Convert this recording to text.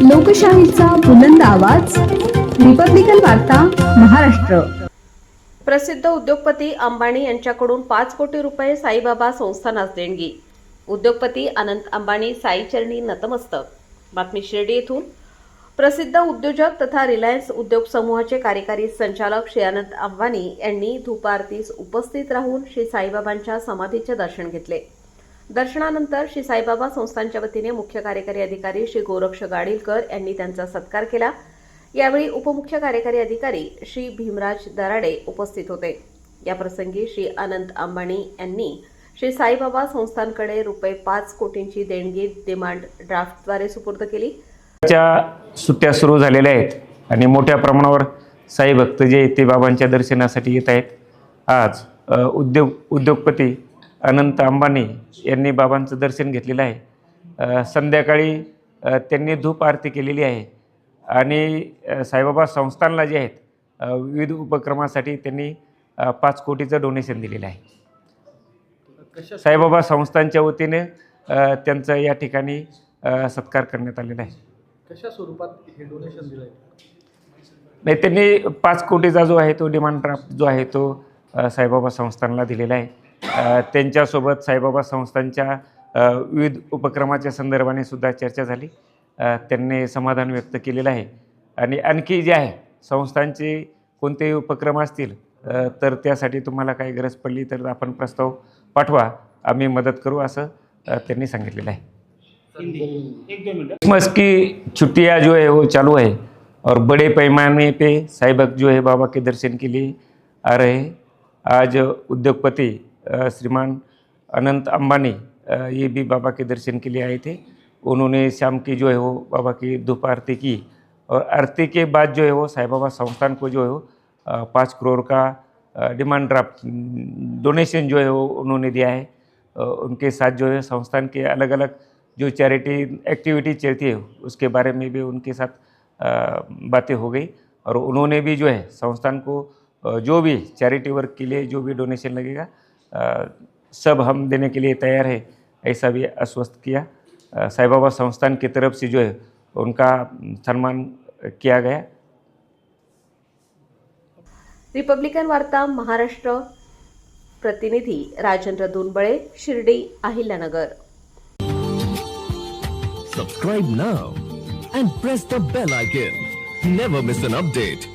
लोकशाहीचा बुलंद आवाज, रिपब्लिकन वार्ता, महाराष्ट्र। प्रसिद्ध उद्योगपती अंबानी यांच्याकडून 5 कोटी रुपये साईबाबा संस्थानास देणगी। उद्योगपती अनंत अंबानी साईचरणी नतमस्तक। बातमी शिर्डी येथून। प्रसिद्ध उद्योजक तथा रिलायन्स उद्योग समूहाचे कार्यकारी संचालक श्री अनंत अंबानी यांनी धूप आरतीस उपस्थित राहून श्री साईबाबांच्या समाधीचे दर्शन घेतले। दर्शनानंतर श्री साईबाबा संस्थानच्या वतीने मुख्य कार्यकारी अधिकारी श्री गोरक्ष गाडीलकर यांनी त्यांचा सत्कार केला। यावेळी उपमुख्य कार्यकारी अधिकारी श्री भीमराज दराडे उपस्थित होते। या प्रसंगी श्री अनंत अंबानी यांनी श्री साईबाबा संस्थानकडे रुपये 5 कोटींची देणगी डिमांड ड्राफ्टद्वारे सुपूर्द केली। सुट्ट्या सुरू झालेल्या आहेत आणि मोठ्या प्रमाणावर साई भक्त जे ते बाबांच्या दर्शनासाठी येत आहेत। आज उद्योगपती अनंत अंबानी यांनी बाबांचं दर्शन घेतलेलं आहे। संध्याकाळी त्यांनी धूप आरती केलेली आहे आणि साईबाबा संस्थानला जे आहेत विविध उपक्रमासाठी त्यांनी 5 कोटीचं डोनेशन दिलेलं आहे। साईबाबा संस्थानच्या वतीने त्यांचा या ठिकाणी सत्कार करण्यात आलेला आहे। कशा स्वरूपात हे डोनेशन दिलं आहे? नाही, त्यांनी 5 कोटीचा जो आहे तो डिमांड ड्राफ्ट जो आहे तो साईबाबा संस्थानला दिलेला आहे। त्यांच्यासोबत साईबाबा संस्थानच्या विविध उपक्रमाच्या संदर्भाने सुद्धा चर्चा झाली। त्यांनी समाधान व्यक्त केलेलं आहे आणि आणखी जे आहे संस्थांचे कोणतेही उपक्रम असतील तर त्यासाठी तुम्हाला काही गरज पडली तर आपण प्रस्ताव पाठवा, आम्ही मदत करू असं त्यांनी सांगितलेलं है। क्रिसमस की छुट्टियाँ जो है वो चालू है और बड़े पैमाने पे साई भक्त जो है बाबा के दर्शन के लिए आ रहे हैं। आज उद्योगपति श्रीमान अनंत अंबानी ये भी बाबा के दर्शन के लिए आए थे। उन्होंने शाम की जो है वो बाबा की धूप आरती की और आरती के बाद जो है वो साई बाबा संस्थान को जो है वो 5 करोड़ का डिमांड ड्राफ्ट डोनेशन जो है वो उन्होंने दिया है। उनके साथ जो है संस्थान के अलग अलग जो चैरिटी एक्टिविटी चलती है उसके बारे में भी उनके साथ बातें हो गई और उन्होंने भी जो है संस्थान को जो भी चैरिटी वर्क के लिए जो भी डोनेशन लगेगा सब हम देने के लिए तैयार है, ऐसा भी आश्वस्त किया। साई बाबा संस्थान की तरफ से जो है उनका सम्मान किया गया। रिपब्लिकन वार्ता महाराष्ट्र प्रतिनिधी Rajendra Dunbale, Shirdi, Ahilyanagar. Subscribe now and press the bell icon. Never miss an update.